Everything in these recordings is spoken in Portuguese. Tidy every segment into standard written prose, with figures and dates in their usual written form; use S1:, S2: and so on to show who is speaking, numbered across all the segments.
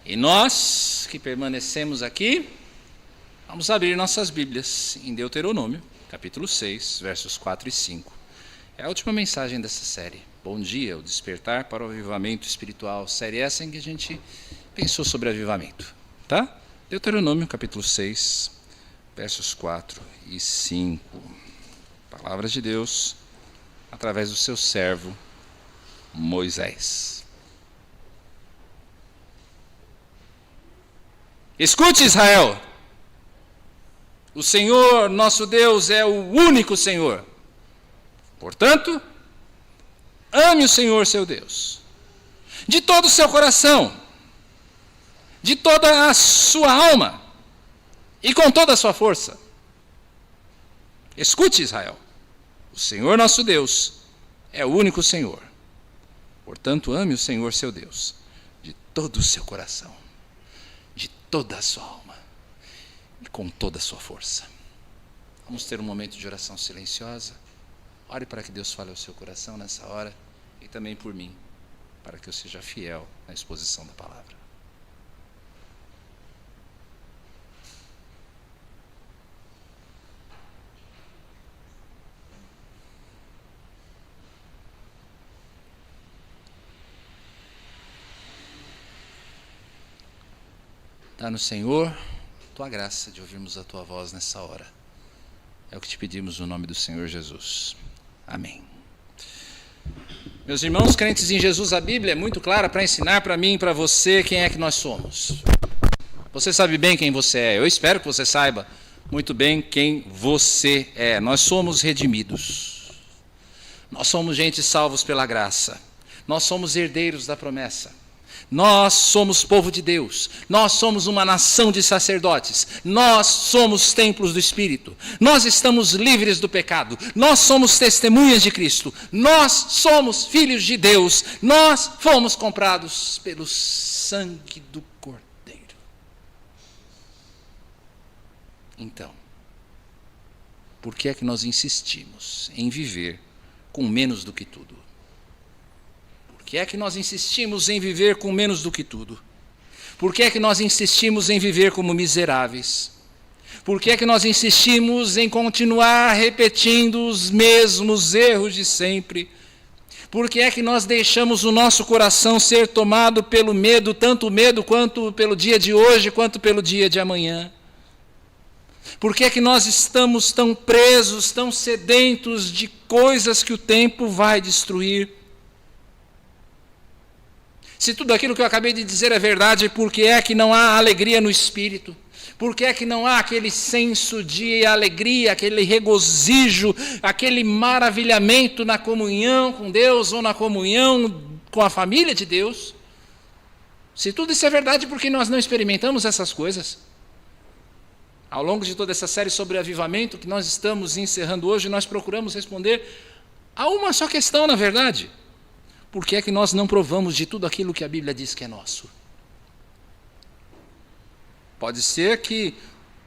S1: E nós que permanecemos aqui, vamos abrir nossas Bíblias em Deuteronômio, capítulo 6, versos 4 e 5. É a última mensagem dessa série. Bom dia, o despertar para o avivamento espiritual. Série essa em que a gente pensou sobre avivamento, tá? Deuteronômio, capítulo 6, versos 4 e 5. Palavras de Deus através do seu servo Moisés. Escute, Israel, o Senhor nosso Deus é o único Senhor. Portanto, ame o Senhor seu Deus, de todo o seu coração, de toda a sua alma e com toda a sua força. Escute, Israel, o Senhor nosso Deus é o único Senhor. Portanto, ame o Senhor seu Deus, de todo o seu coração, de toda a sua alma e com toda a sua força. Vamos ter um momento de oração silenciosa. Ore para que Deus fale ao seu coração nessa hora e também por mim, para que eu seja fiel na exposição da palavra. Dá no Senhor tua graça de ouvirmos a tua voz nessa hora. É o que te pedimos no nome do Senhor Jesus. Amém. Meus irmãos crentes em Jesus, a Bíblia é muito clara para ensinar para mim e para você quem é que nós somos. Você sabe bem quem você é. Eu espero que você saiba muito bem quem você é. Nós somos redimidos. Nós somos gente salvos pela graça. Nós somos herdeiros da promessa. Nós somos povo de Deus, nós somos uma nação de sacerdotes, nós somos templos do Espírito, nós estamos livres do pecado, nós somos testemunhas de Cristo, nós somos filhos de Deus, nós fomos comprados pelo sangue do Cordeiro. Então, por que é que nós insistimos em viver com menos do que tudo? Por que é que nós insistimos em viver com menos do que tudo? Por que é que nós insistimos em viver como miseráveis? Por que é que nós insistimos em continuar repetindo os mesmos erros de sempre? Por que é que nós deixamos o nosso coração ser tomado pelo medo, tanto o medo quanto pelo dia de hoje, quanto pelo dia de amanhã? Por que é que nós estamos tão presos, tão sedentos de coisas que o tempo vai destruir? Se tudo aquilo que eu acabei de dizer é verdade, por que é que não há alegria no espírito? Por que é que não há aquele senso de alegria, aquele regozijo, aquele maravilhamento na comunhão com Deus ou na comunhão com a família de Deus? Se tudo isso é verdade, por que nós não experimentamos essas coisas? Ao longo de toda essa série sobre avivamento que nós estamos encerrando hoje, nós procuramos responder a uma só questão, na verdade. Por que é que nós não provamos de tudo aquilo que a Bíblia diz que é nosso? Pode ser que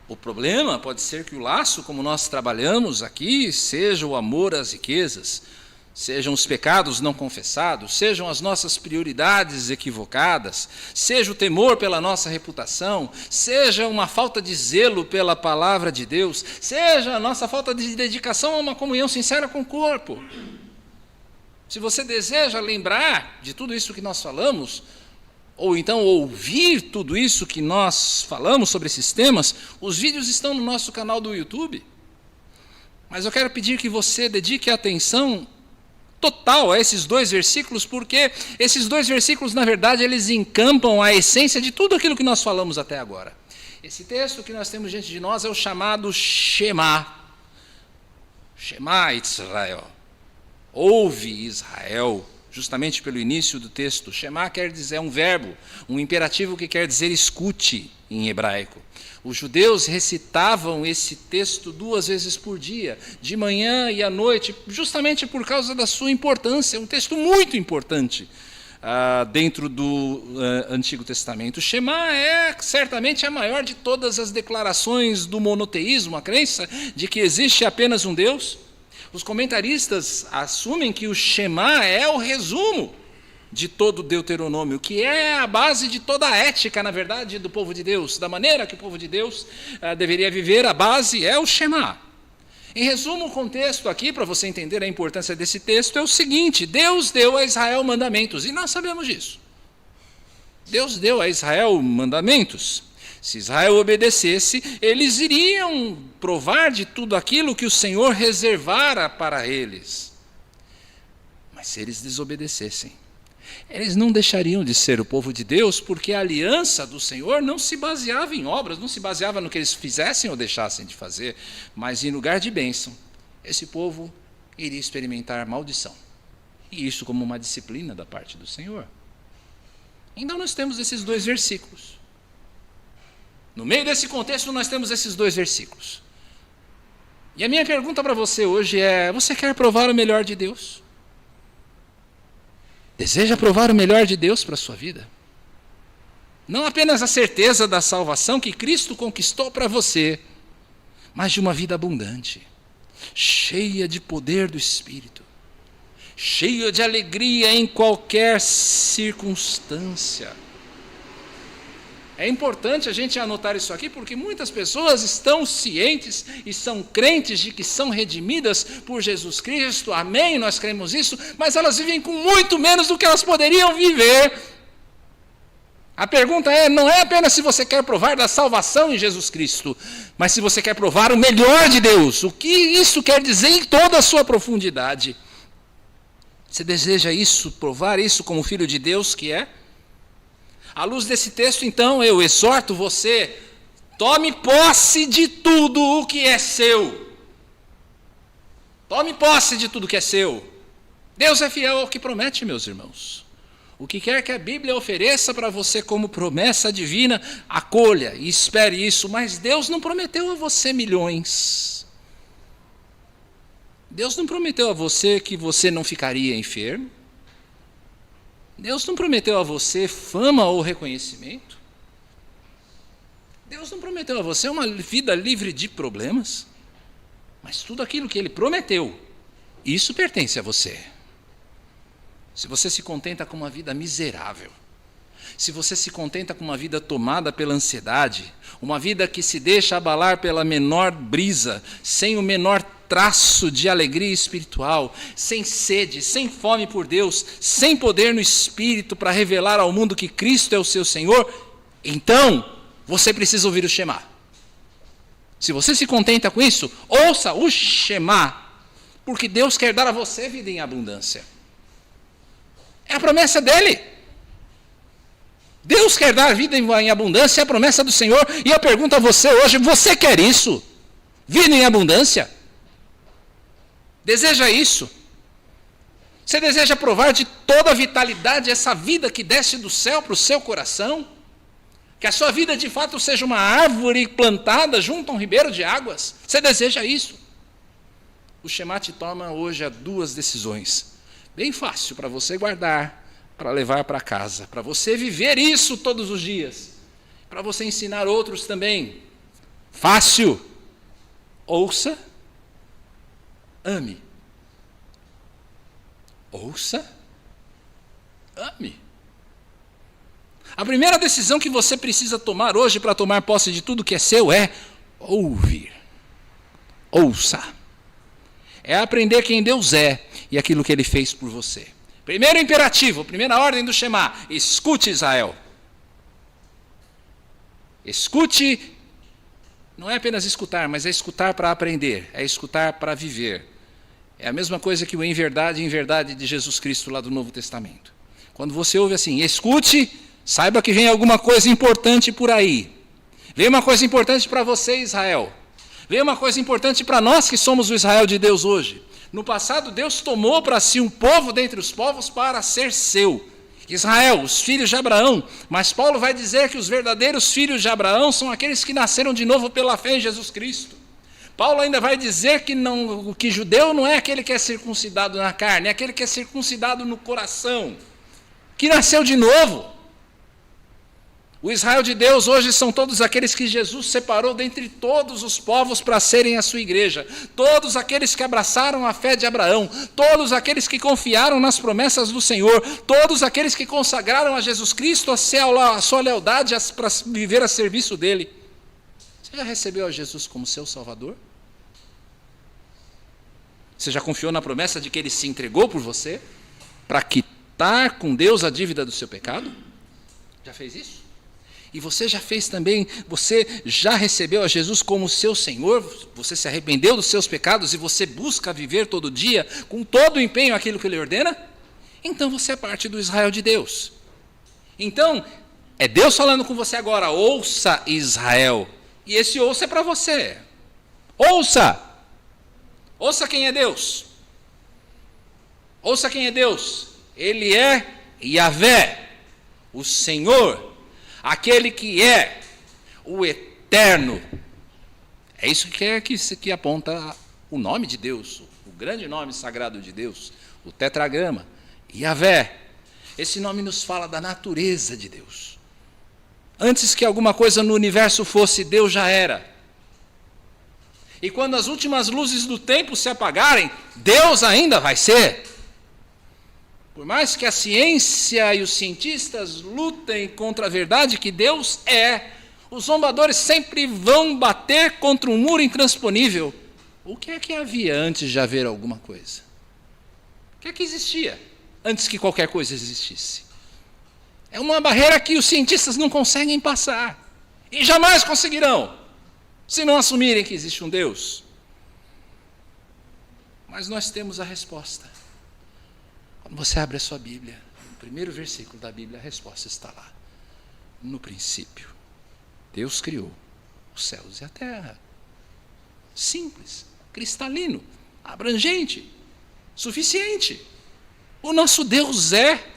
S1: o problema, pode ser que o laço, como nós trabalhamos aqui, seja o amor às riquezas, sejam os pecados não confessados, sejam as nossas prioridades equivocadas, seja o temor pela nossa reputação, seja uma falta de zelo pela palavra de Deus, seja a nossa falta de dedicação a uma comunhão sincera com o corpo. Se você deseja lembrar de tudo isso que nós falamos, ou então ouvir tudo isso que nós falamos sobre esses temas, os vídeos estão no nosso canal do YouTube. Mas eu quero pedir que você dedique atenção total a esses dois versículos, porque esses dois versículos, na verdade, eles encampam a essência de tudo aquilo que nós falamos até agora. Esse texto que nós temos diante de nós é o chamado Shema. Shema Israel. Ouve, Israel, justamente pelo início do texto. Shema quer dizer, é um verbo, um imperativo que quer dizer escute em hebraico. Os judeus recitavam esse texto 2 vezes por dia, de manhã e à noite, justamente por causa da sua importância. É um texto muito importante dentro do Antigo Testamento. O Shema é certamente a maior de todas as declarações do monoteísmo, a crença de que existe apenas um Deus. Os comentaristas assumem que o Shema é o resumo de todo o Deuteronômio, que é a base de toda a ética, na verdade, do povo de Deus, da maneira que o povo de Deus deveria viver, a base é o Shema. Em resumo, o contexto aqui, para você entender a importância desse texto, é o seguinte: Deus deu a Israel mandamentos, e nós sabemos disso. Deus deu a Israel mandamentos. Se Israel obedecesse, eles iriam provar de tudo aquilo que o Senhor reservara para eles. Mas se eles desobedecessem, eles não deixariam de ser o povo de Deus, porque a aliança do Senhor não se baseava em obras, não se baseava no que eles fizessem ou deixassem de fazer, mas em lugar de bênção, esse povo iria experimentar maldição. E isso como uma disciplina da parte do Senhor. Então nós temos esses dois versículos. No meio desse contexto nós temos esses dois versículos. E a minha pergunta para você hoje é: você quer provar o melhor de Deus? Deseja provar o melhor de Deus para a sua vida? Não apenas a certeza da salvação que Cristo conquistou para você, mas de uma vida abundante, cheia de poder do Espírito, cheia de alegria em qualquer circunstância. É importante a gente anotar isso aqui, porque muitas pessoas estão cientes e são crentes de que são redimidas por Jesus Cristo, amém, nós cremos isso, mas elas vivem com muito menos do que elas poderiam viver. A pergunta não é apenas se você quer provar da salvação em Jesus Cristo, mas se você quer provar o melhor de Deus. O que isso quer dizer em toda a sua profundidade? Você deseja isso, provar isso como filho de Deus que é? À luz desse texto, então, eu exorto você: tome posse de tudo o que é seu. Tome posse de tudo que é seu. Deus é fiel ao que promete, meus irmãos. O que quer que a Bíblia ofereça para você como promessa divina, acolha e espere isso, mas Deus não prometeu a você milhões. Deus não prometeu a você que você não ficaria enfermo. Deus não prometeu a você fama ou reconhecimento. Deus não prometeu a você uma vida livre de problemas. Mas tudo aquilo que Ele prometeu, isso pertence a você. Se você se contenta com uma vida miserável, se você se contenta com uma vida tomada pela ansiedade, uma vida que se deixa abalar pela menor brisa, sem o menor traço de alegria espiritual, sem sede, sem fome por Deus, sem poder no Espírito para revelar ao mundo que Cristo é o seu Senhor, então você precisa ouvir o Shema. Se você se contenta com isso, ouça o Shema, porque Deus quer dar a você vida em abundância. É a promessa dele. Deus quer dar vida em abundância, é a promessa do Senhor, e eu pergunto a você hoje: você quer isso? Vida em abundância? Deseja isso? Você deseja provar de toda a vitalidade essa vida que desce do céu para o seu coração? Que a sua vida de fato seja uma árvore plantada junto a um ribeiro de águas? Você deseja isso? O Shema te toma hoje a duas decisões. Bem fácil para você guardar, para levar para casa, para você viver isso todos os dias, para você ensinar outros também. Fácil. Ouça. Ame. Ouça. Ame. A primeira decisão que você precisa tomar hoje para tomar posse de tudo que é seu é ouvir. Ouça. É aprender quem Deus é e aquilo que Ele fez por você. Primeiro imperativo, primeira ordem do Shema: escute, Israel. Escute. Não é apenas escutar, mas é escutar para aprender, é escutar para viver. É a mesma coisa que o em verdade de Jesus Cristo lá do Novo Testamento. Quando você ouve assim, escute, saiba que vem alguma coisa importante por aí. Vem uma coisa importante para você, Israel. Vem uma coisa importante para nós que somos o Israel de Deus hoje. No passado, Deus tomou para si um povo dentre os povos para ser seu. Israel, os filhos de Abraão. Mas Paulo vai dizer que os verdadeiros filhos de Abraão são aqueles que nasceram de novo pela fé em Jesus Cristo. Paulo ainda vai dizer que judeu não é aquele que é circuncidado na carne, é aquele que é circuncidado no coração, que nasceu de novo. O Israel de Deus hoje são todos aqueles que Jesus separou dentre todos os povos para serem a sua igreja. Todos aqueles que abraçaram a fé de Abraão. Todos aqueles que confiaram nas promessas do Senhor. Todos aqueles que consagraram a Jesus Cristo a sua lealdade para viver a serviço dele. Você já recebeu a Jesus como seu Salvador? Você já confiou na promessa de que ele se entregou por você para quitar com Deus a dívida do seu pecado? Já fez isso? E você já fez também, você já recebeu a Jesus como seu Senhor, você se arrependeu dos seus pecados e você busca viver todo dia, com todo o empenho, aquilo que Ele ordena? Então você é parte do Israel de Deus. Então, é Deus falando com você agora, ouça Israel. E esse ouça é para você. Ouça! Ouça quem é Deus. Ouça quem é Deus. Ele é Yahvé, o Senhor, aquele que é o eterno. É isso que aponta o nome de Deus, o grande nome sagrado de Deus, o tetragrama, Yahvé. Esse nome nos fala da natureza de Deus. Antes que alguma coisa no universo fosse, Deus já era. E quando as últimas luzes do tempo se apagarem, Deus ainda vai ser. Por mais que a ciência e os cientistas lutem contra a verdade que Deus é, os zombadores sempre vão bater contra um muro intransponível. O que é que havia antes de haver alguma coisa? O que é que existia antes que qualquer coisa existisse? É uma barreira que os cientistas não conseguem passar. E jamais conseguirão, se não assumirem que existe um Deus. Mas nós temos a resposta. Quando você abre a sua Bíblia, no primeiro versículo da Bíblia, a resposta está lá. No princípio, Deus criou os céus e a terra. Simples, cristalino, abrangente, suficiente. O nosso Deus é.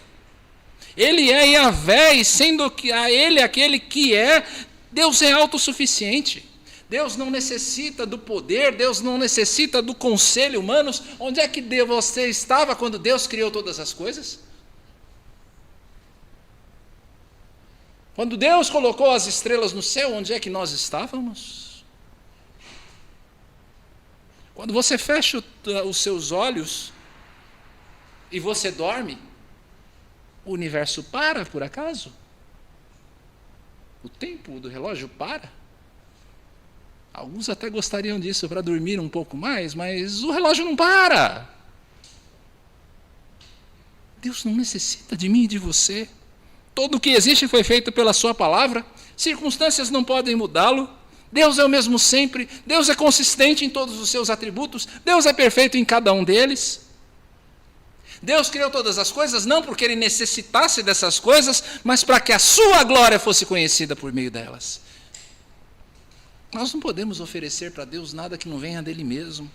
S1: Ele é Yahvé, e sendo que a Ele aquele que é, Deus é autossuficiente. Deus não necessita do poder, Deus não necessita do conselho humano. Onde é que você estava quando Deus criou todas as coisas? Quando Deus colocou as estrelas no céu, onde é que nós estávamos? Quando você fecha os seus olhos e você dorme, o universo para, por acaso? O tempo do relógio para? Alguns até gostariam disso para dormir um pouco mais, mas o relógio não para. Deus não necessita de mim e de você. Tudo o que existe foi feito pela sua palavra. Circunstâncias não podem mudá-lo. Deus é o mesmo sempre. Deus é consistente em todos os seus atributos. Deus é perfeito em cada um deles. Deus criou todas as coisas não porque Ele necessitasse dessas coisas, mas para que a sua glória fosse conhecida por meio delas. Nós não podemos oferecer para Deus nada que não venha dele mesmo.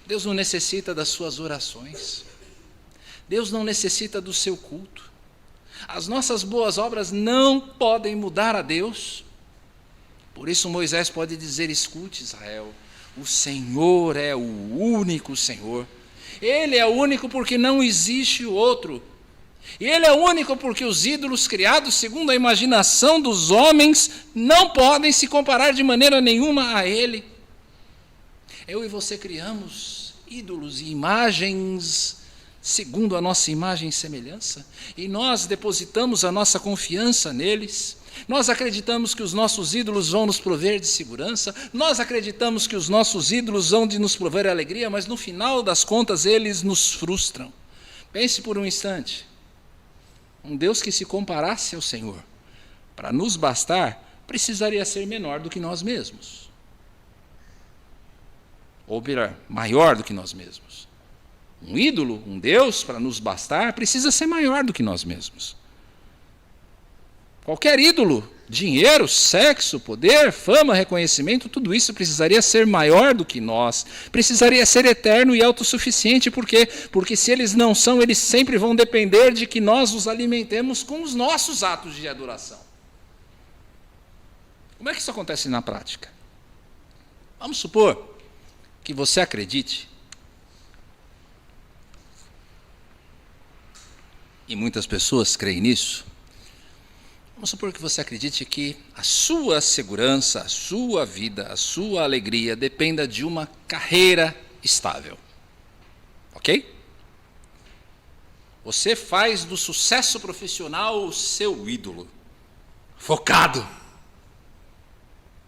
S1: Deus não necessita das suas orações. Deus não necessita do seu culto. As nossas boas obras não podem mudar a Deus. Por isso Moisés pode dizer, escute Israel, o Senhor é o único Senhor. Ele é o único porque não existe o outro. E Ele é o único porque os ídolos criados segundo a imaginação dos homens não podem se comparar de maneira nenhuma a Ele. Eu e você criamos ídolos e imagens segundo a nossa imagem e semelhança, e nós depositamos a nossa confiança neles. Nós acreditamos que os nossos ídolos vão nos prover de segurança, nós acreditamos que os nossos ídolos vão de nos prover alegria, mas no final das contas eles nos frustram. Pense por um instante. Um Deus que se comparasse ao Senhor, para nos bastar, precisaria ser menor do que nós mesmos. Ou melhor, maior do que nós mesmos. Um ídolo, um Deus, para nos bastar, precisa ser maior do que nós mesmos. Qualquer ídolo, dinheiro, sexo, poder, fama, reconhecimento, tudo isso precisaria ser maior do que nós. Precisaria ser eterno e autossuficiente. Por quê? Porque se eles não são, eles sempre vão depender de que nós os alimentemos com os nossos atos de adoração. Como é que isso acontece na prática? Vamos supor que você acredite, e muitas pessoas creem nisso, Vamos supor que você acredite que a sua segurança, a sua vida, a sua alegria dependa de uma carreira estável. Ok? Você faz do sucesso profissional o seu ídolo. Focado.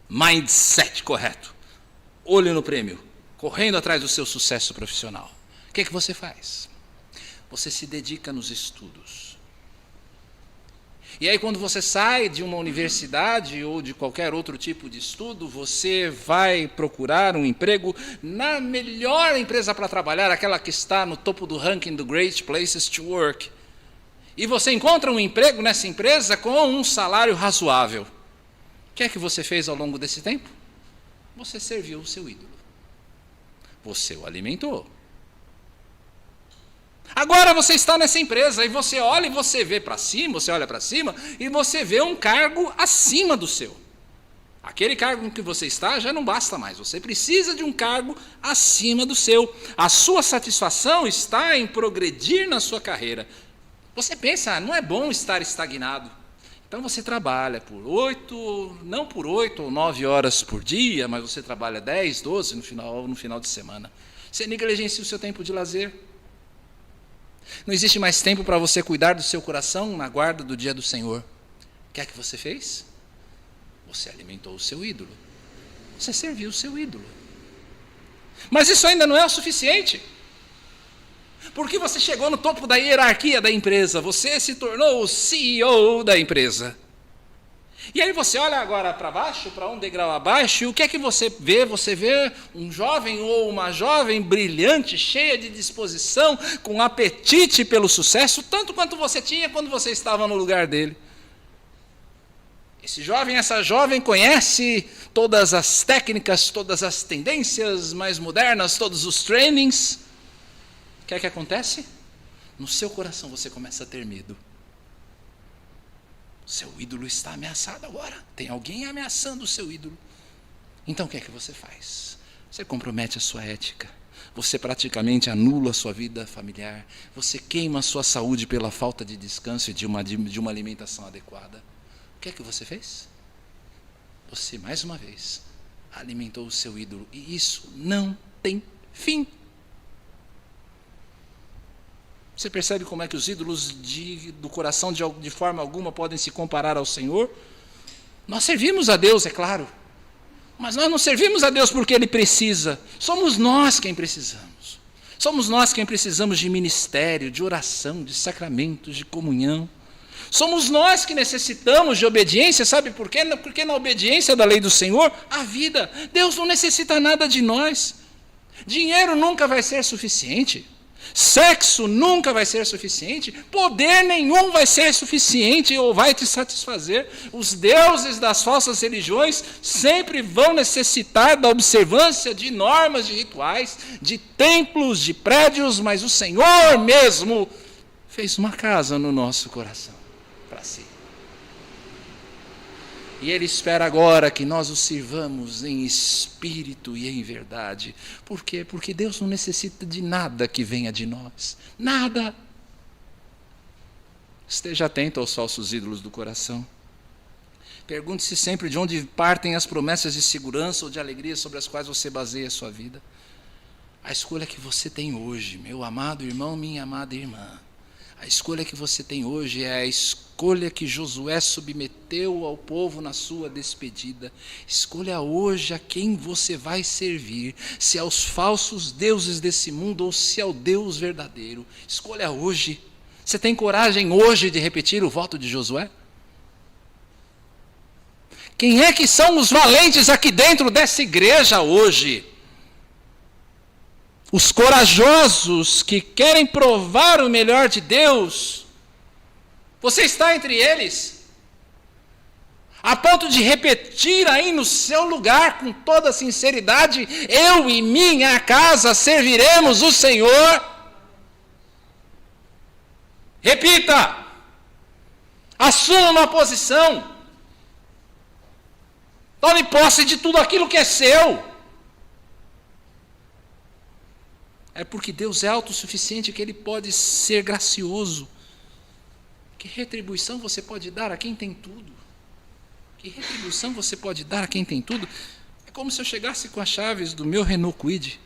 S1: Mindset correto. Olho no prêmio. Correndo atrás do seu sucesso profissional. O que é que você faz? Você se dedica nos estudos. E aí, quando você sai de uma universidade ou de qualquer outro tipo de estudo, você vai procurar um emprego na melhor empresa para trabalhar, aquela que está no topo do ranking do Great Places to Work. E você encontra um emprego nessa empresa com um salário razoável. O que é que você fez ao longo desse tempo? Você serviu o seu ídolo. Você o alimentou. Agora você está nessa empresa e você olha e você vê para cima, você olha para cima e você vê um cargo acima do seu. Aquele cargo em que você está já não basta mais, você precisa de um cargo acima do seu. A sua satisfação está em progredir na sua carreira. Você pensa, não é bom estar estagnado. Então você trabalha não por 8 ou 9 horas por dia, mas você trabalha 10, 12 no final de semana. Você negligencia o seu tempo de lazer. Não existe mais tempo para você cuidar do seu coração na guarda do dia do Senhor. O que é que você fez? Você alimentou o seu ídolo. Você serviu o seu ídolo. Mas isso ainda não é o suficiente. Porque você chegou no topo da hierarquia da empresa. Você se tornou o CEO da empresa. E aí você olha agora para baixo, para um degrau abaixo, e o que é que você vê? Você vê um jovem ou uma jovem brilhante, cheia de disposição, com apetite pelo sucesso, tanto quanto você tinha quando você estava no lugar dele. Esse jovem, essa jovem conhece todas as técnicas, todas as tendências mais modernas, todos os trainings. O que é que acontece? No seu coração você começa a ter medo. Seu ídolo está ameaçado agora. Tem alguém ameaçando o seu ídolo. Então o que é que você faz? Você compromete a sua ética. Você praticamente anula a sua vida familiar. Você queima a sua saúde pela falta de descanso e de uma alimentação adequada. O que é que você fez? Você, mais uma vez, alimentou o seu ídolo. E isso não tem fim. Você percebe como é que os ídolos do coração de forma alguma podem se comparar ao Senhor? Nós servimos a Deus, é claro, mas nós não servimos a Deus porque Ele precisa. Somos nós quem precisamos. Somos nós quem precisamos de ministério, de oração, de sacramentos, de comunhão. Somos nós que necessitamos de obediência, sabe por quê? Porque na obediência da lei do Senhor, há vida. Deus não necessita nada de nós. Dinheiro nunca vai ser suficiente. Sexo nunca vai ser suficiente, poder nenhum vai ser suficiente ou vai te satisfazer. Os deuses das falsas religiões sempre vão necessitar da observância de normas, de rituais, de templos, de prédios, mas o Senhor mesmo fez uma casa no nosso coração para si. E Ele espera agora que nós o sirvamos em espírito e em verdade. Por quê? Porque Deus não necessita de nada que venha de nós. Nada. Esteja atento aos falsos ídolos do coração. Pergunte-se sempre de onde partem as promessas de segurança ou de alegria sobre as quais você baseia a sua vida. A escolha que você tem hoje, meu amado irmão, minha amada irmã, a escolha que você tem hoje é a escolha que Josué submeteu ao povo na sua despedida. Escolha hoje a quem você vai servir, se aos falsos deuses desse mundo ou se ao Deus verdadeiro. Escolha hoje. Você tem coragem hoje de repetir o voto de Josué? Quem é que são os valentes aqui dentro dessa igreja hoje? Os corajosos que querem provar o melhor de Deus. Você está entre eles? A ponto de repetir aí no seu lugar com toda sinceridade: eu e minha casa serviremos o Senhor. Repita. Assuma uma posição. Tome posse de tudo aquilo que é seu. É porque Deus é autossuficiente que Ele pode ser gracioso. Que retribuição você pode dar a quem tem tudo? Que retribuição você pode dar a quem tem tudo? É como se eu chegasse com as chaves do meu Renault Kwid,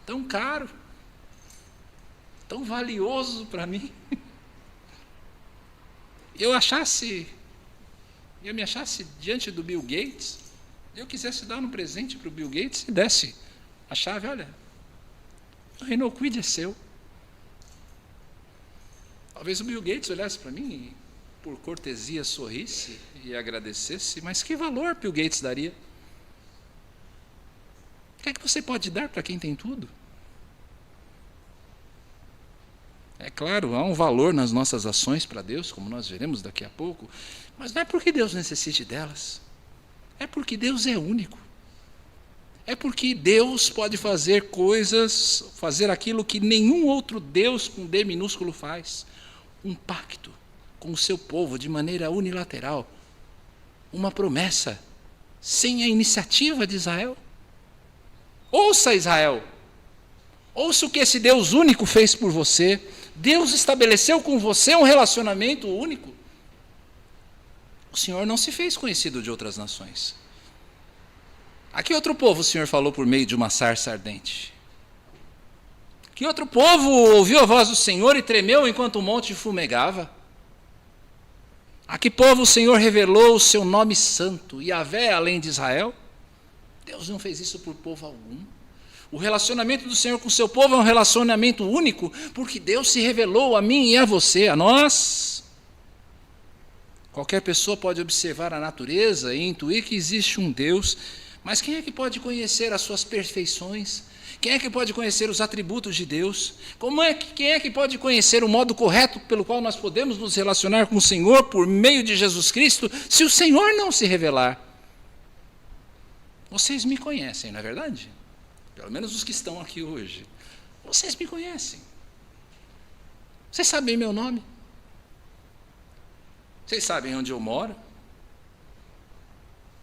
S1: tão caro, tão valioso para mim, eu me achasse diante do Bill Gates, eu quisesse dar um presente para o Bill Gates e desse a chave, olha, o Renault Kwid é seu. Talvez o Bill Gates olhasse para mim e, por cortesia, sorrisse e agradecesse, mas que valor Bill Gates daria? O que é que você pode dar para quem tem tudo? É claro, há um valor nas nossas ações para Deus, como nós veremos daqui a pouco, mas não é porque Deus necessite delas, é porque Deus é único. É porque Deus pode fazer coisas, fazer aquilo que nenhum outro Deus com D minúsculo faz. Um pacto com o seu povo de maneira unilateral. Uma promessa, sem a iniciativa de Israel. Ouça, Israel, ouça o que esse Deus único fez por você. Deus estabeleceu com você um relacionamento único. O Senhor não se fez conhecido de outras nações. A que outro povo o Senhor falou por meio de uma sarça ardente? Que outro povo ouviu a voz do Senhor e tremeu enquanto o monte fumegava? A que povo o Senhor revelou o seu nome santo, Yahvé, além de Israel? Deus não fez isso por povo algum. O relacionamento do Senhor com o seu povo é um relacionamento único, porque Deus se revelou a mim e a você, a nós. Qualquer pessoa pode observar a natureza e intuir que existe um Deus, mas quem é que pode conhecer as suas perfeições? Quem é que pode conhecer os atributos de Deus? Quem é que pode conhecer o modo correto pelo qual nós podemos nos relacionar com o Senhor por meio de Jesus Cristo, se o Senhor não se revelar? Vocês me conhecem, não é verdade? Pelo menos os que estão aqui hoje. Vocês me conhecem. Vocês sabem meu nome. Vocês sabem onde eu moro.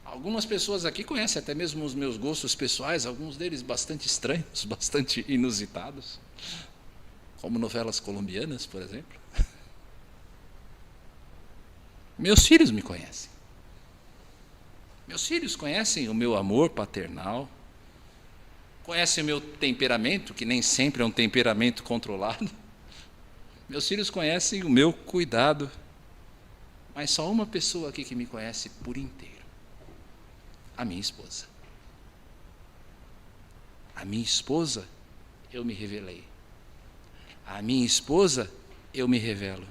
S1: Algumas pessoas aqui conhecem até mesmo os meus gostos pessoais, alguns deles bastante estranhos, bastante inusitados, como novelas colombianas, por exemplo. Meus filhos me conhecem. Meus filhos conhecem o meu amor paternal, conhecem o meu temperamento, que nem sempre é um temperamento controlado. Meus filhos conhecem o meu cuidado, mas só uma pessoa aqui que me conhece por inteiro. A minha esposa. A minha esposa, eu me revelei. A minha esposa, eu me revelo.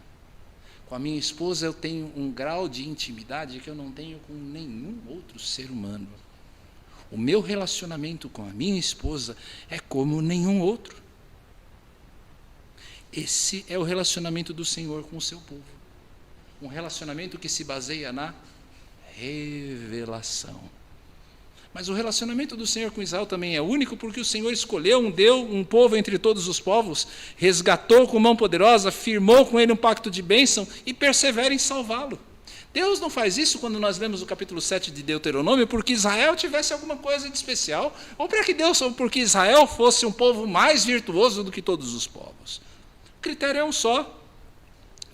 S1: Com a minha esposa, eu tenho um grau de intimidade que eu não tenho com nenhum outro ser humano. O meu relacionamento com a minha esposa é como nenhum outro. Esse é o relacionamento do Senhor com o seu povo. Um relacionamento que se baseia na revelação. Mas o relacionamento do Senhor com Israel também é único, porque o Senhor escolheu um povo entre todos os povos, resgatou com mão poderosa, firmou com ele um pacto de bênção e persevera em salvá-lo. Deus não faz isso quando nós lemos o capítulo 7 de Deuteronômio, porque Israel tivesse alguma coisa de especial, ou porque Israel fosse um povo mais virtuoso do que todos os povos. O critério é um só.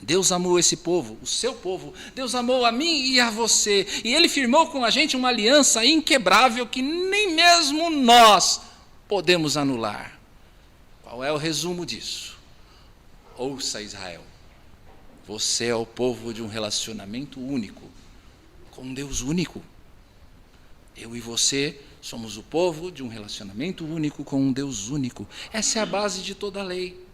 S1: Deus amou esse povo, o seu povo. Deus amou a mim e a você. E Ele firmou com a gente uma aliança inquebrável que nem mesmo nós podemos anular. Qual é o resumo disso? Ouça, Israel. Você é o povo de um relacionamento único, com um Deus único. Eu e você somos o povo de um relacionamento único com um Deus único. Essa é a base de toda a lei.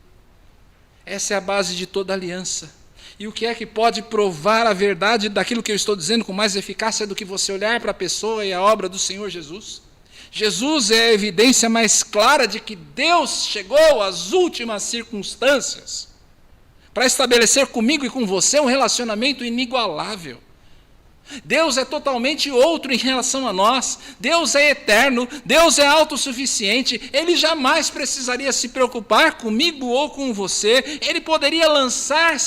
S1: Essa é a base de toda aliança. E o que é que pode provar a verdade daquilo que eu estou dizendo com mais eficácia do que você olhar para a pessoa e a obra do Senhor Jesus? Jesus é a evidência mais clara de que Deus chegou às últimas circunstâncias para estabelecer comigo e com você um relacionamento inigualável. Deus é totalmente outro em relação a nós. Deus é eterno, Deus é autossuficiente. Ele jamais precisaria se preocupar comigo ou com você. Ele poderia lançar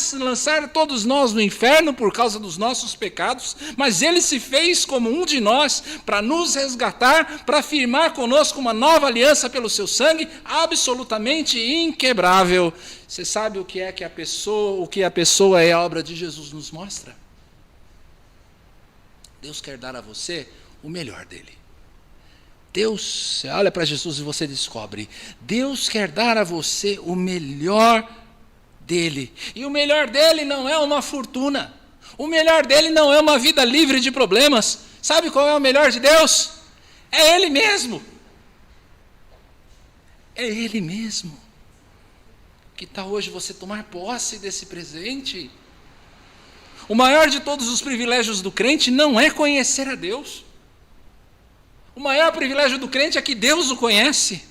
S1: todos nós no inferno por causa dos nossos pecados, mas Ele se fez como um de nós para nos resgatar, para firmar conosco uma nova aliança pelo seu sangue, absolutamente inquebrável. Você sabe o que a pessoa é a obra de Jesus nos mostra? Deus quer dar a você o melhor dele. Deus, você olha para Jesus e você descobre, Deus quer dar a você o melhor dele. E o melhor dele não é uma fortuna. O melhor dele não é uma vida livre de problemas. Sabe qual é o melhor de Deus? É Ele mesmo. É Ele mesmo. Que tal hoje você tomar posse desse presente? O maior de todos os privilégios do crente não é conhecer a Deus. O maior privilégio do crente é que Deus o conhece.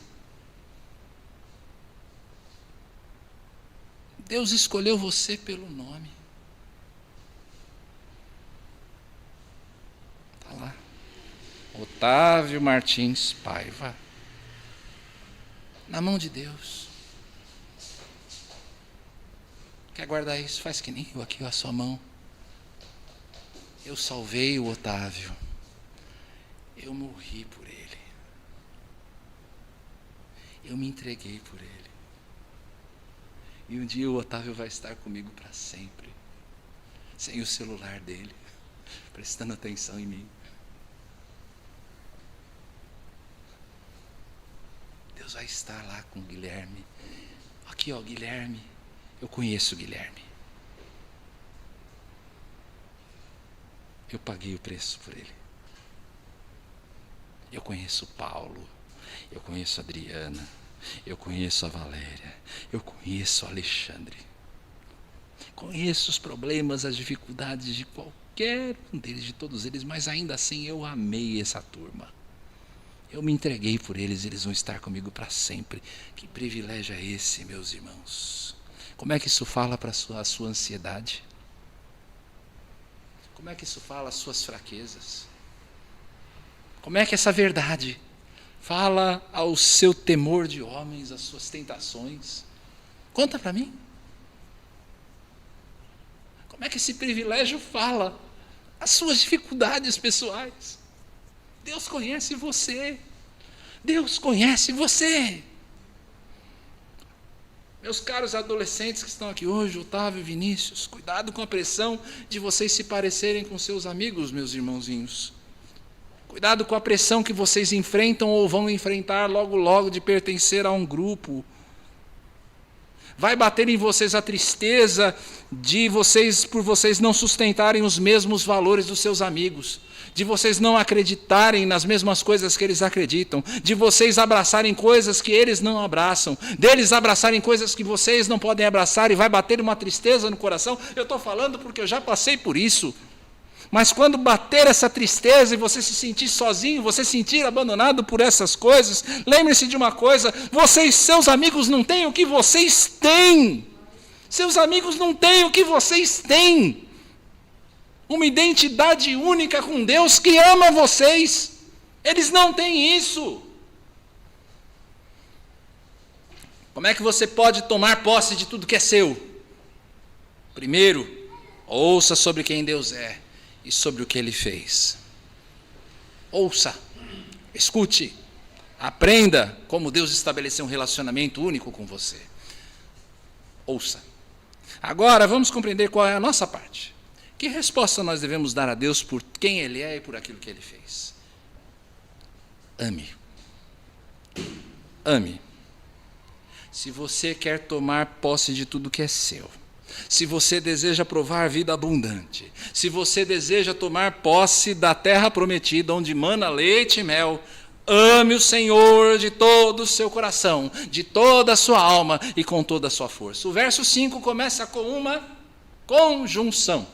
S1: Deus escolheu você pelo nome. Está lá. Otávio Martins Paiva. Na mão de Deus. Quer guardar isso? Faz que nem eu aqui, a sua mão. Eu salvei o Otávio. Eu morri por ele. Eu me entreguei por ele. E um dia o Otávio vai estar comigo para sempre. Sem o celular dele. Prestando atenção em mim. Deus vai estar lá com o Guilherme. Aqui, ó, Guilherme. Eu conheço o Guilherme. Eu paguei o preço por ele. Eu conheço o Paulo, eu conheço a Adriana, eu conheço a Valéria, eu conheço o Alexandre. Conheço os problemas, as dificuldades de qualquer um deles, de todos eles, mas ainda assim eu amei essa turma. Eu me entreguei por eles, eles vão estar comigo para sempre. Que privilégio é esse, meus irmãos? Como é que isso fala para a sua ansiedade? Como é que isso fala as suas fraquezas? Como é que essa verdade fala ao seu temor de homens, às suas tentações? Conta para mim. Como é que esse privilégio fala às suas dificuldades pessoais? Deus conhece você. Deus conhece você. Meus caros adolescentes que estão aqui hoje, Otávio e Vinícius, cuidado com a pressão de vocês se parecerem com seus amigos, meus irmãozinhos. Cuidado com a pressão que vocês enfrentam ou vão enfrentar logo logo de pertencer a um grupo. Vai bater em vocês a tristeza por vocês não sustentarem os mesmos valores dos seus amigos, de vocês não acreditarem nas mesmas coisas que eles acreditam, de vocês abraçarem coisas que eles não abraçam, deles abraçarem coisas que vocês não podem abraçar, e vai bater uma tristeza no coração. Eu estou falando porque eu já passei por isso. Mas quando bater essa tristeza e você se sentir sozinho, você se sentir abandonado por essas coisas, lembre-se de uma coisa: seus amigos não têm o que vocês têm. Seus amigos não têm o que vocês têm. Uma identidade única com Deus que ama vocês. Eles não têm isso. Como é que você pode tomar posse de tudo que é seu? Primeiro, ouça sobre quem Deus é e sobre o que Ele fez. Ouça, escute, aprenda como Deus estabeleceu um relacionamento único com você. Ouça. Agora vamos compreender qual é a nossa parte. Que resposta nós devemos dar a Deus por quem Ele é e por aquilo que Ele fez? Ame. Ame. Se você quer tomar posse de tudo que é seu, se você deseja provar vida abundante, se você deseja tomar posse da terra prometida, onde mana leite e mel, ame o Senhor de todo o seu coração, de toda a sua alma e com toda a sua força. O verso 5 começa com uma conjunção.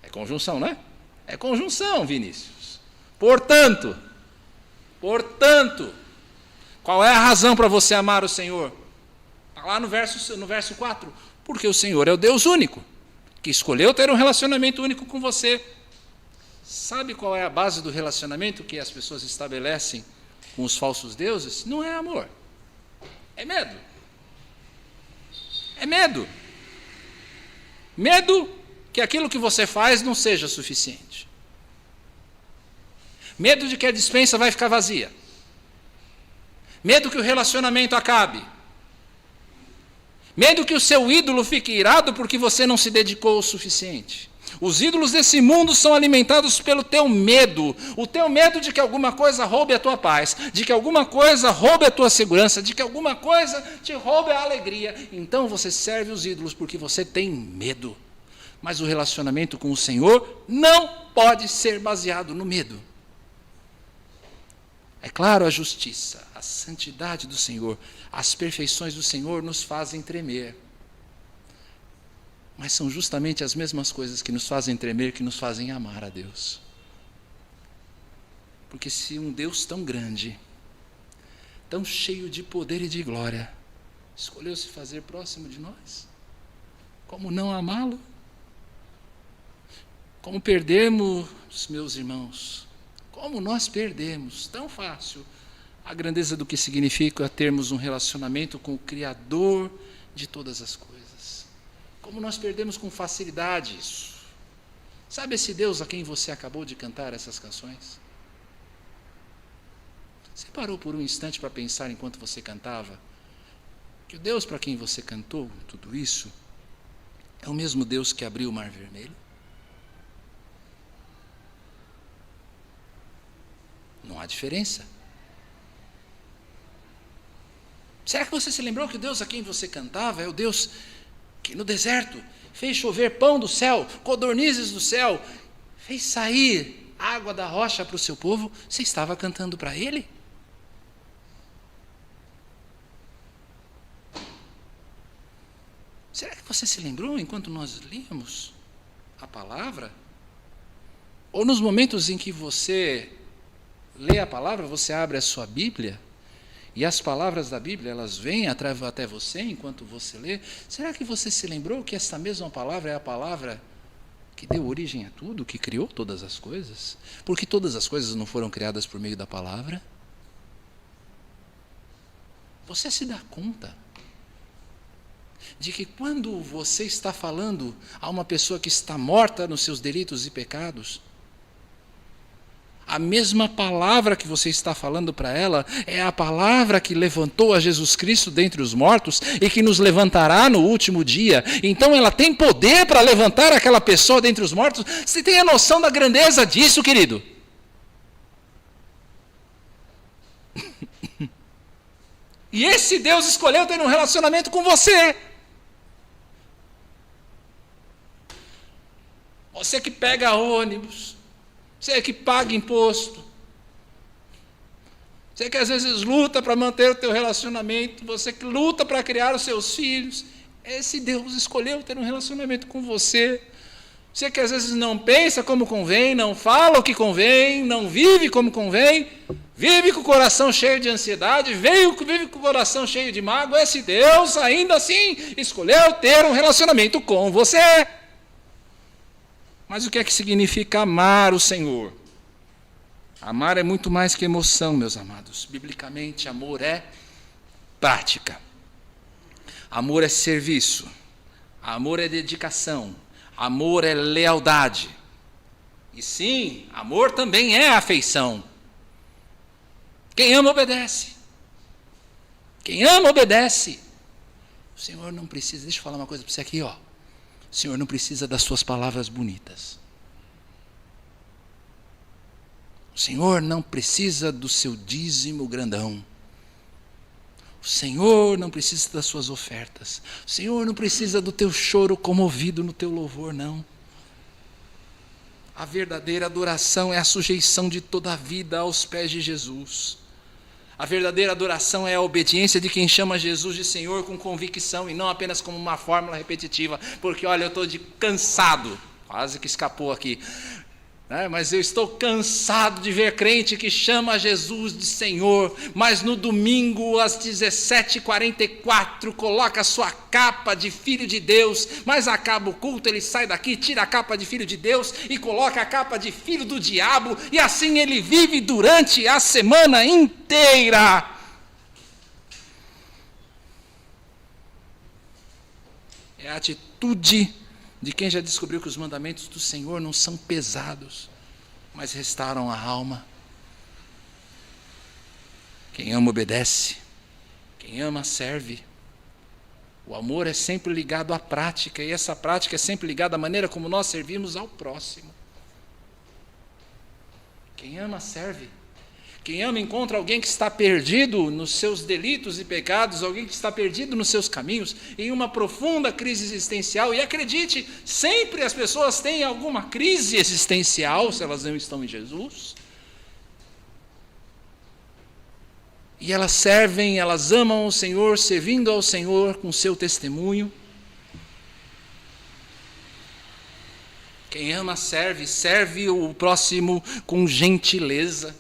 S1: É conjunção, não é? É conjunção, Vinícius. Portanto, qual é a razão para você amar o Senhor? Está lá no verso 4. Porque o Senhor é o Deus único. que escolheu ter um relacionamento único com você. Sabe qual é a base do relacionamento que as pessoas estabelecem com os falsos deuses? Não é amor, é medo. É medo. Medo que aquilo que você faz não seja suficiente. Medo de que a despensa vai ficar vazia. Medo que o relacionamento acabe. Medo que o seu ídolo fique irado porque você não se dedicou o suficiente. Os ídolos desse mundo são alimentados pelo teu medo. O teu medo de que alguma coisa roube a tua paz, de que alguma coisa roube a tua segurança, de que alguma coisa te roube a alegria. Então você serve os ídolos porque você tem medo. Mas o relacionamento com o Senhor não pode ser baseado no medo. É claro, a justiça, a santidade do Senhor, as perfeições do Senhor nos fazem tremer. Mas são justamente as mesmas coisas que nos fazem tremer, que nos fazem amar a Deus. Porque se um Deus tão grande, tão cheio de poder e de glória, escolheu se fazer próximo de nós, como não amá-lo? Como perdemos, meus irmãos, como nós perdemos tão fácil a grandeza do que significa termos um relacionamento com o Criador de todas as coisas. Como nós perdemos com facilidade isso. Sabe esse Deus a quem você acabou de cantar essas canções? Você parou por um instante para pensar enquanto você cantava que o Deus para quem você cantou tudo isso é o mesmo Deus que abriu o Mar Vermelho? Não há diferença. Será que você se lembrou que o Deus a quem você cantava é o Deus que no deserto fez chover pão do céu, codornizes do céu, fez sair água da rocha para o seu povo? Você estava cantando para Ele? Será que você se lembrou enquanto nós líamos a palavra? Ou nos momentos em que você lê a palavra, você abre a sua Bíblia, e as palavras da Bíblia, elas vêm até você enquanto você lê. Será que você se lembrou que essa mesma palavra é a palavra que deu origem a tudo, que criou todas as coisas? Porque todas as coisas não foram criadas por meio da palavra? Você se dá conta de que quando você está falando a uma pessoa que está morta nos seus delitos e pecados, a mesma palavra que você está falando para ela é a palavra que levantou a Jesus Cristo dentre os mortos e que nos levantará no último dia. Então ela tem poder para levantar aquela pessoa dentre os mortos. Você tem a noção da grandeza disso, querido? E esse Deus escolheu ter um relacionamento com você. Você que pega ônibus, você que paga imposto, você que às vezes luta para manter o teu relacionamento, você que luta para criar os seus filhos, esse Deus escolheu ter um relacionamento com você. Você que às vezes não pensa como convém, não fala o que convém, não vive como convém, vive com o coração cheio de ansiedade, vive com o coração cheio de mágoa, esse Deus ainda assim escolheu ter um relacionamento com você. Mas o que é que significa amar o Senhor? Amar é muito mais que emoção, meus amados. Biblicamente, amor é prática. Amor é serviço. Amor é dedicação. Amor é lealdade. E sim, amor também é afeição. Quem ama, obedece. Quem ama, obedece. O Senhor não precisa, deixa eu falar uma coisa para você aqui, ó. O Senhor não precisa das suas palavras bonitas. O Senhor não precisa do seu dízimo grandão. O Senhor não precisa das suas ofertas. O Senhor não precisa do teu choro comovido no teu louvor, não. A verdadeira adoração é a sujeição de toda a vida aos pés de Jesus. A verdadeira adoração é a obediência de quem chama Jesus de Senhor com convicção e não apenas como uma fórmula repetitiva. Porque, olha, eu estou cansado, quase que escapou aqui. Mas eu estou cansado de ver crente que chama Jesus de Senhor, mas no domingo às 17h44 coloca a sua capa de filho de Deus, mas acaba o culto, ele sai daqui, tira a capa de filho de Deus e coloca a capa de filho do diabo, e assim ele vive durante a semana inteira. É a atitude de quem já descobriu que os mandamentos do Senhor não são pesados, mas restauram a alma. Quem ama obedece, quem ama serve. O amor é sempre ligado à prática, e essa prática é sempre ligada à maneira como nós servimos ao próximo. Quem ama serve. Quem ama encontra alguém que está perdido nos seus delitos e pecados, alguém que está perdido nos seus caminhos, em uma profunda crise existencial. E acredite, sempre as pessoas têm alguma crise existencial, se elas não estão em Jesus. E elas servem, elas amam o Senhor, servindo ao Senhor com seu testemunho. Quem ama serve, serve o próximo com gentileza.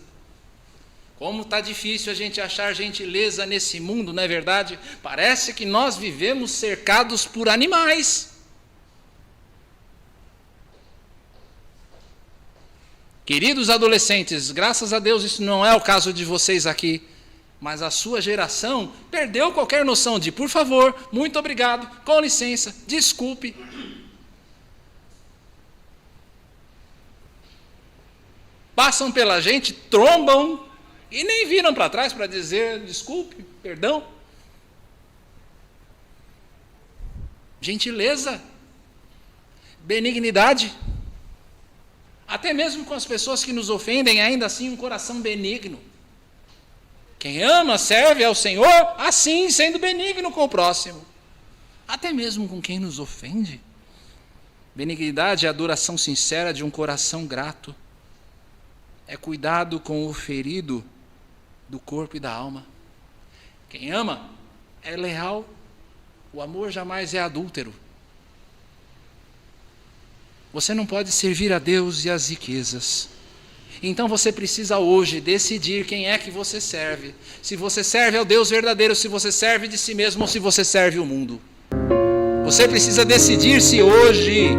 S1: Como está difícil a gente achar gentileza nesse mundo, não é verdade? Parece que nós vivemos cercados por animais. Queridos adolescentes, graças a Deus isso não é o caso de vocês aqui, mas a sua geração perdeu qualquer noção de por favor, muito obrigado, com licença, desculpe. Passam pela gente, trombam, e nem viram para trás para dizer desculpe, perdão. Gentileza, benignidade. Até mesmo com as pessoas que nos ofendem, ainda assim um coração benigno. Quem ama, serve ao Senhor, assim sendo benigno com o próximo. Até mesmo com quem nos ofende. Benignidade é a adoração sincera de um coração grato. É cuidado com o ferido do corpo e da alma. Quem ama é leal. O amor jamais é adúltero. Você não pode servir a Deus e às riquezas. Então você precisa hoje decidir quem é que você serve. Se você serve ao Deus verdadeiro, se você serve de si mesmo ou se você serve o mundo. Você precisa decidir-se hoje.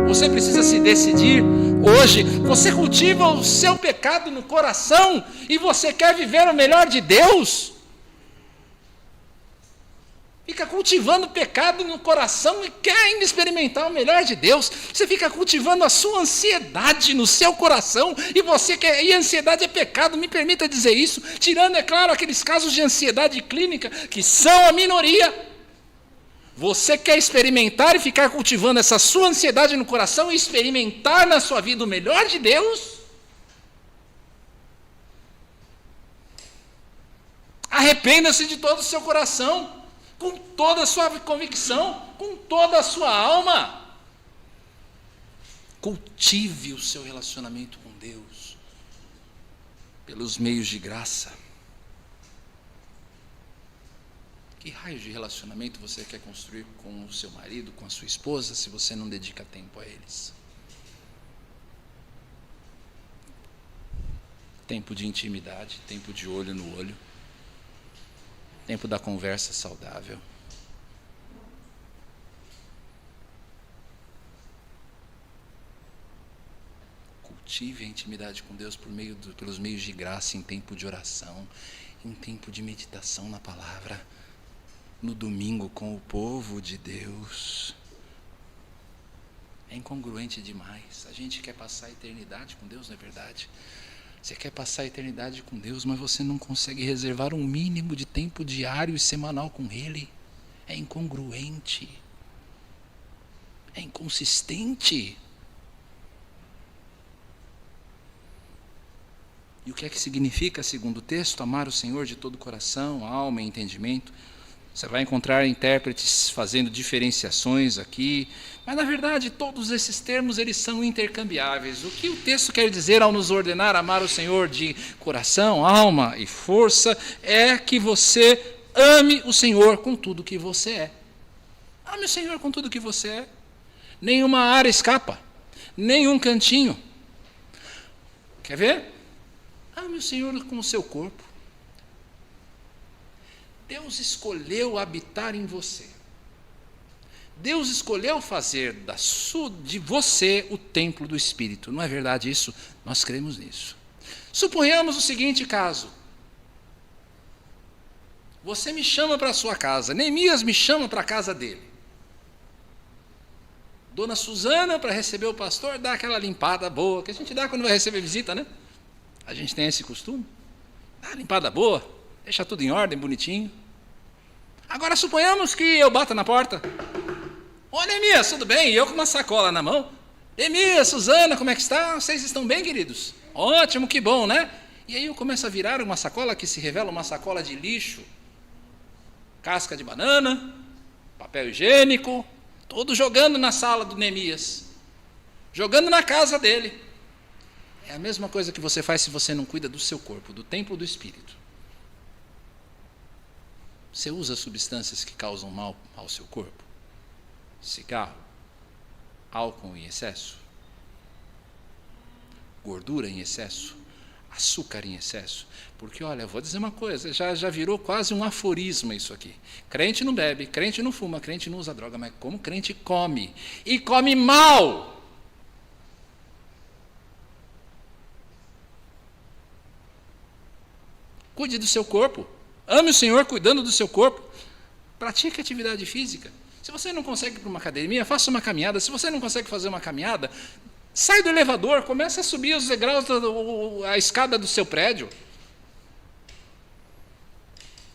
S1: Você precisa se decidir hoje. Você cultiva o seu pecado no coração e você quer viver o melhor de Deus? Fica cultivando pecado no coração e quer ainda experimentar o melhor de Deus. Você fica cultivando a sua ansiedade no seu coração e você quer, e a ansiedade é pecado, me permita dizer isso, tirando, é claro, aqueles casos de ansiedade clínica que são a minoria. Você quer experimentar e ficar cultivando essa sua ansiedade no coração e experimentar na sua vida o melhor de Deus? Arrependa-se de todo o seu coração, com toda a sua convicção, com toda a sua alma. Cultive o seu relacionamento com Deus pelos meios de graça. Que raio de relacionamento você quer construir com o seu marido, com a sua esposa, se você não dedica tempo a eles? Tempo de intimidade, tempo de olho no olho, tempo da conversa saudável. Cultive a intimidade com Deus pelos meios de graça, em tempo de oração, em tempo de meditação na palavra, no domingo com o povo de Deus. É incongruente demais. A gente quer passar a eternidade com Deus, não é verdade? Você quer passar a eternidade com Deus, mas você não consegue reservar um mínimo de tempo diário e semanal com Ele. É incongruente. É inconsistente. E o que é que significa, segundo o texto, amar o Senhor de todo o coração, alma e entendimento? Você vai encontrar intérpretes fazendo diferenciações aqui, mas na verdade todos esses termos eles são intercambiáveis. O que o texto quer dizer ao nos ordenar amar o Senhor de coração, alma e força é que você ame o Senhor com tudo que você é. Ame o Senhor com tudo que você é. Nenhuma área escapa. nenhum cantinho. Quer ver? Ame o Senhor com o seu corpo. Deus escolheu habitar em você. Deus escolheu fazer de você o templo do Espírito. Não é verdade isso? Nós cremos nisso. Suponhamos o seguinte caso. Você me chama para a sua casa, Neemias me chama para a casa dele. Dona Suzana, para receber o pastor, dá aquela limpada boa, que a gente dá quando vai receber visita, né? A gente tem esse costume. Dá uma limpada boa, deixa tudo em ordem, bonitinho. Agora suponhamos que eu bato na porta. Ô Neemias, tudo bem? E eu com uma sacola na mão. Neemias, Suzana, como é que está? Vocês estão bem, queridos? Ótimo, que bom, né? E aí eu começo a virar uma sacola que se revela uma sacola de lixo. Casca de banana, papel higiênico, tudo jogando na sala do Neemias. Jogando na casa dele. É a mesma coisa que você faz se você não cuida do seu corpo, do templo do Espírito. Você usa substâncias que causam mal ao seu corpo? Cigarro, álcool em excesso, gordura em excesso, açúcar em excesso. Porque, olha, eu vou dizer uma coisa, já virou quase um aforisma isso aqui. Crente não bebe, crente não fuma, crente não usa droga, mas como crente come, e come mal. Cuide do seu corpo. Ame o Senhor cuidando do seu corpo. Pratique atividade física. Se você não consegue ir para uma academia, faça uma caminhada. Se você não consegue fazer uma caminhada, sai do elevador, comece a subir os degraus, a escada do seu prédio.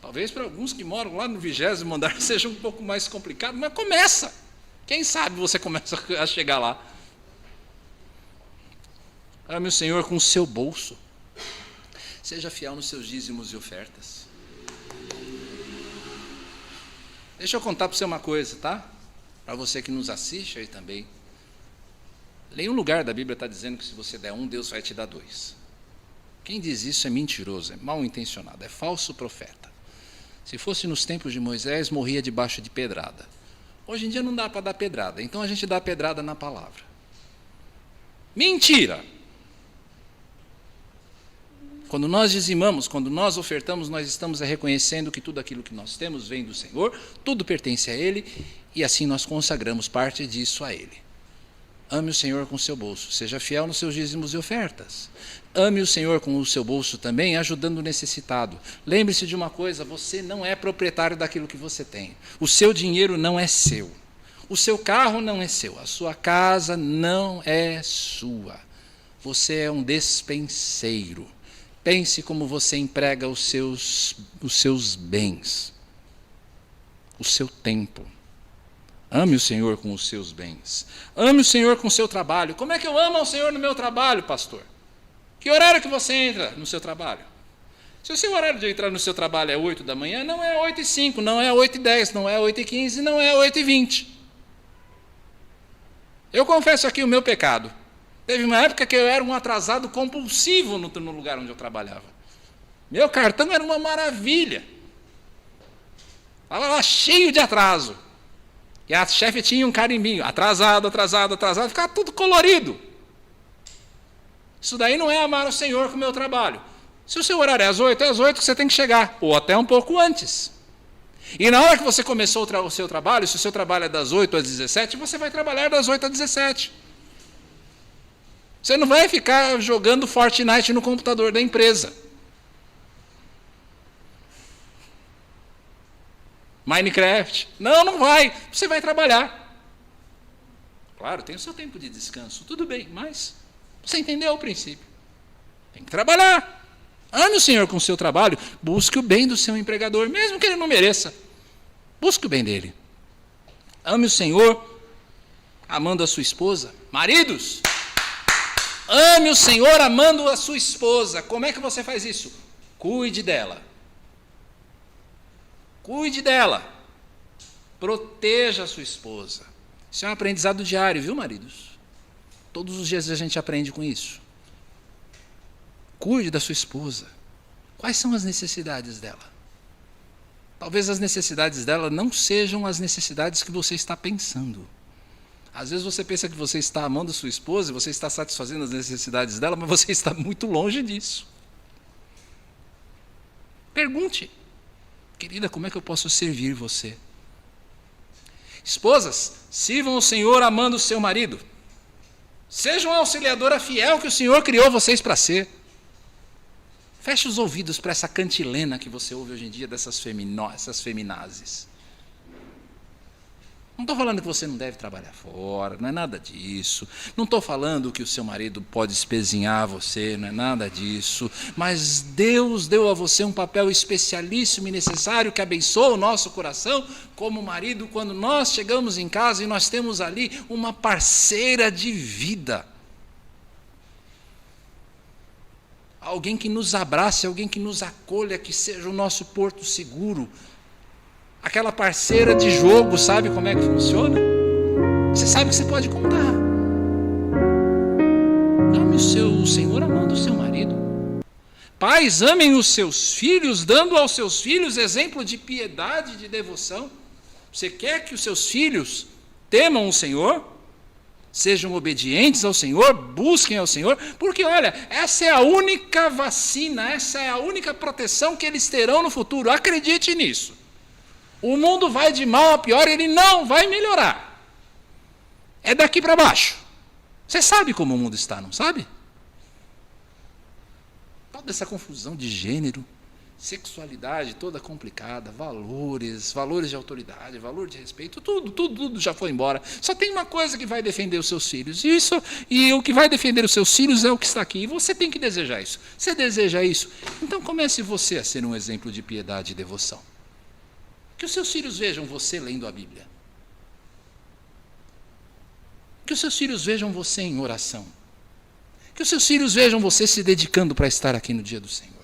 S1: Talvez para alguns que moram lá no 20º andar seja um pouco mais complicado, mas começa. Quem sabe você começa a chegar lá. Ame o Senhor com o seu bolso. Seja fiel nos seus dízimos e ofertas. Deixa eu contar para você uma coisa, tá? Para você que nos assiste aí também. Nenhum lugar da Bíblia está dizendo que se você der um, Deus vai te dar dois. Quem diz isso é mentiroso, é mal intencionado, é falso profeta. Se fosse nos tempos de Moisés, morria debaixo de pedrada. Hoje em dia não dá para dar pedrada, então a gente dá pedrada na palavra. Mentira! Quando nós dizimamos, quando nós ofertamos, nós estamos reconhecendo que tudo aquilo que nós temos vem do Senhor, tudo pertence a Ele, e assim nós consagramos parte disso a Ele. Ame o Senhor com o seu bolso, seja fiel nos seus dízimos e ofertas. Ame o Senhor com o seu bolso também, ajudando o necessitado. Lembre-se de uma coisa, você não é proprietário daquilo que você tem. O seu dinheiro não é seu. O seu carro não é seu. A sua casa não é sua. Você é um despenseiro. Pense como você emprega os seus bens, o seu tempo. Ame o Senhor com os seus bens. Ame o Senhor com o seu trabalho. Como é que eu amo ao Senhor no meu trabalho, pastor? Que horário que você entra no seu trabalho? Se o seu horário de entrar no seu trabalho é 8 da manhã, não é 8h05, não é 8h10, não é 8h15, não é 8h20. Eu confesso aqui o meu pecado. Teve uma época que eu era um atrasado compulsivo no lugar onde eu trabalhava. Meu cartão era uma maravilha. Estava lá cheio de atraso. E a chefe tinha um carimbinho. Atrasado, ficava tudo colorido. Isso daí não é amar o Senhor com o meu trabalho. Se o seu horário é às 8, é às 8 que você tem que chegar. Ou até um pouco antes. E na hora que você começou o seu trabalho, se o seu trabalho é das 8 às 17, você vai trabalhar das 8 às 17. Você não vai ficar jogando Fortnite no computador da empresa. Minecraft. Não vai. Você vai trabalhar. Claro, tem o seu tempo de descanso. Tudo bem, mas você entendeu o princípio. Tem que trabalhar. Ame o Senhor com o seu trabalho. Busque o bem do seu empregador, mesmo que ele não mereça. Busque o bem dele. Ame o Senhor amando a sua esposa. Maridos, ame o Senhor amando a sua esposa. Como é que você faz isso? Cuide dela. Cuide dela. Proteja a sua esposa. Isso é um aprendizado diário, viu, maridos? Todos os dias a gente aprende com isso. Cuide da sua esposa. Quais são as necessidades dela? Talvez as necessidades dela não sejam as necessidades que você está pensando. Às vezes você pensa que você está amando sua esposa, você está satisfazendo as necessidades dela, mas você está muito longe disso. Pergunte, querida, como é que eu posso servir você? Esposas, sirvam o Senhor amando o seu marido. Sejam a auxiliadora fiel que o Senhor criou vocês para ser. Feche os ouvidos para essa cantilena que você ouve hoje em dia dessas essas feminazes. Não estou falando que você não deve trabalhar fora, não é nada disso. Não estou falando que o seu marido pode espezinhar você, não é nada disso. Mas Deus deu a você um papel especialíssimo e necessário que abençoa o nosso coração como marido quando nós chegamos em casa e nós temos ali uma parceira de vida. Alguém que nos abrace, alguém que nos acolha, que seja o nosso porto seguro. Aquela parceira de jogo, sabe como é que funciona? Você sabe que você pode contar. Ame o Senhor amando o seu marido. Pais, amem os seus filhos, dando aos seus filhos exemplo de piedade e de devoção. Você quer que os seus filhos temam o Senhor? Sejam obedientes ao Senhor, busquem ao Senhor, porque olha, essa é a única vacina, essa é a única proteção que eles terão no futuro. Acredite nisso. O mundo vai de mal a pior, ele não vai melhorar. É daqui para baixo. Você sabe como o mundo está, não sabe? Toda essa confusão de gênero, sexualidade toda complicada, valores de autoridade, valor de respeito, tudo já foi embora. Só tem uma coisa que vai defender os seus filhos. E o que vai defender os seus filhos é o que está aqui. E você tem que desejar isso. Você deseja isso? Então comece você a ser um exemplo de piedade e devoção. Que os seus filhos vejam você lendo a Bíblia. Que os seus filhos vejam você em oração. Que os seus filhos vejam você se dedicando para estar aqui no dia do Senhor.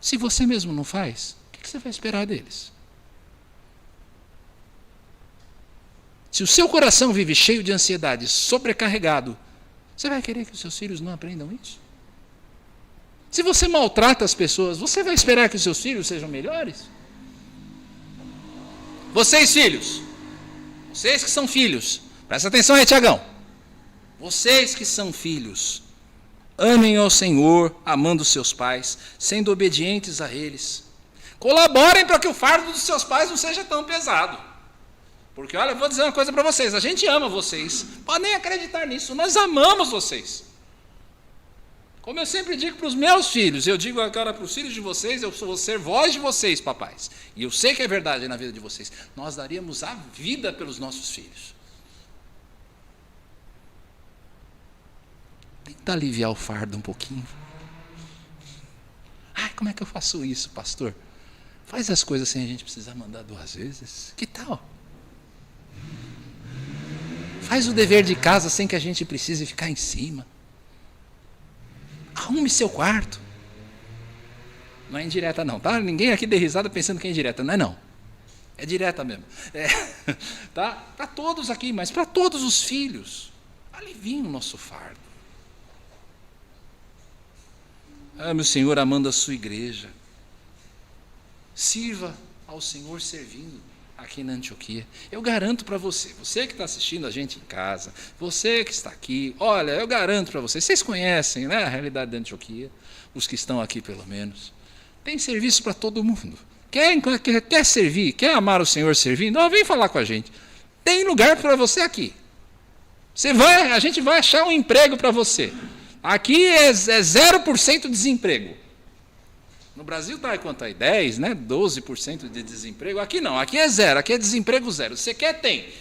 S1: Se você mesmo não faz, o que você vai esperar deles? Se o seu coração vive cheio de ansiedade, sobrecarregado, você vai querer que os seus filhos não aprendam isso? Se você maltrata as pessoas, você vai esperar que os seus filhos sejam melhores? Vocês, filhos, vocês que são filhos, presta atenção aí, Tiagão. Vocês que são filhos, amem ao Senhor, amando os seus pais, sendo obedientes a eles. Colaborem para que o fardo dos seus pais não seja tão pesado. Porque, olha, eu vou dizer uma coisa para vocês, a gente ama vocês. Podem acreditar nisso, nós amamos vocês. Como eu sempre digo para os meus filhos, eu digo agora para os filhos de vocês, eu vou ser voz de vocês, papais. E eu sei que é verdade na vida de vocês. Nós daríamos a vida pelos nossos filhos. Tenta aliviar o fardo um pouquinho. Ai, como é que eu faço isso, pastor? Faz as coisas sem a gente precisar mandar 2 vezes. Que tal? Faz o dever de casa sem que a gente precise ficar em cima. Arrume seu quarto. Não é indireta não, tá? Ninguém aqui dê risada pensando que é indireta. Não é não. É direta mesmo. Tá? Para todos aqui, mas para todos os filhos. Aliviem o nosso fardo. Ame o Senhor amando a sua igreja. Sirva ao Senhor servindo aqui na Antioquia. Eu garanto para você que está assistindo a gente em casa, você que está aqui, olha, eu garanto para vocês conhecem, né, a realidade da Antioquia, os que estão aqui pelo menos. Tem serviço para todo mundo. Quer servir, quer amar o Senhor servindo? Vem falar com a gente. Tem lugar para você aqui. A gente vai achar um emprego para você. Aqui é 0% de desemprego. No Brasil está quanto aí? 10%, né? 12% de desemprego. Aqui não, aqui é 0, aqui é desemprego 0. Você quer, tem.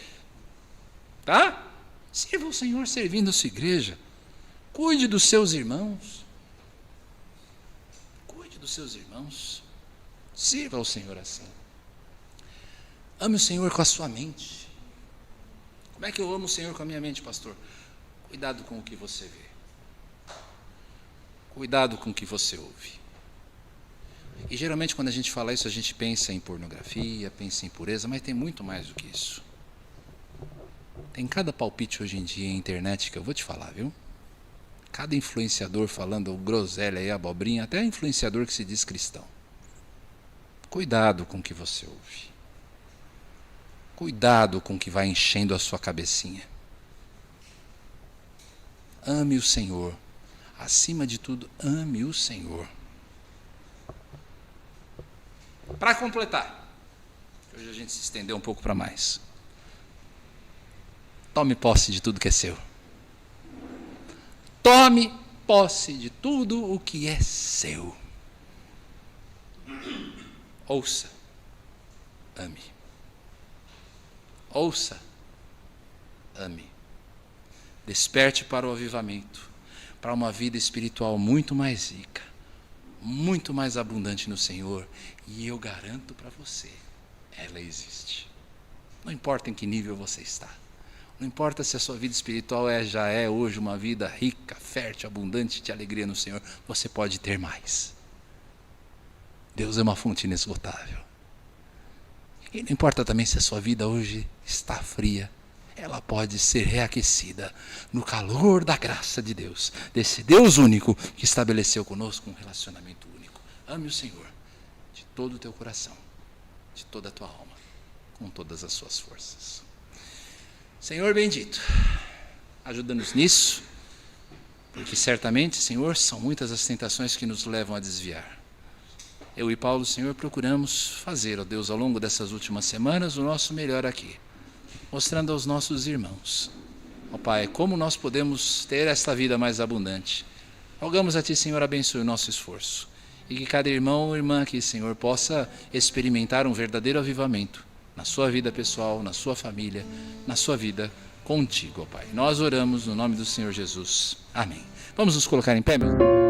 S1: Tá? Sirva o Senhor servindo a sua igreja. Cuide dos seus irmãos. Cuide dos seus irmãos. Sirva ao Senhor assim. Ame o Senhor com a sua mente. Como é que eu amo o Senhor com a minha mente, pastor? Cuidado com o que você vê. Cuidado com o que você ouve. E geralmente quando a gente fala isso, a gente pensa em pornografia, pensa em impureza, mas tem muito mais do que isso. Tem cada palpite hoje em dia em internet que eu vou te falar, viu? Cada influenciador falando groselha e abobrinha, até influenciador que se diz cristão. Cuidado com o que você ouve. Cuidado com o que vai enchendo a sua cabecinha. Ame o Senhor. Acima de tudo, ame o Senhor. Para completar, hoje a gente se estendeu um pouco para mais. Tome posse de tudo que é seu. Tome posse de tudo o que é seu. Ouça, ame. Ouça, ame. Desperte para o avivamento, para uma vida espiritual muito mais rica, muito mais abundante no Senhor, e eu garanto para você, ela existe. Não importa em que nível você está, não importa se a sua vida espiritual já é hoje uma vida rica, fértil, abundante de alegria no Senhor, você pode ter mais. Deus é uma fonte inesgotável. E não importa também se a sua vida hoje está fria, ela pode ser reaquecida no calor da graça de Deus, desse Deus único que estabeleceu conosco um relacionamento único. Ame o Senhor de todo o teu coração, de toda a tua alma, com todas as suas forças. Senhor bendito, ajuda-nos nisso, porque certamente, Senhor, são muitas as tentações que nos levam a desviar. Eu e Paulo, Senhor, procuramos fazer, ó Deus, ao longo dessas últimas semanas, o nosso melhor aqui, mostrando aos nossos irmãos, ó Pai, como nós podemos ter esta vida mais abundante. Rogamos a Ti, Senhor, abençoe o nosso esforço, e que cada irmão ou irmã aqui, Senhor, possa experimentar um verdadeiro avivamento na sua vida pessoal, na sua família, na sua vida contigo, ó Pai. Nós oramos no nome do Senhor Jesus. Amém. Vamos nos colocar em pé, meu?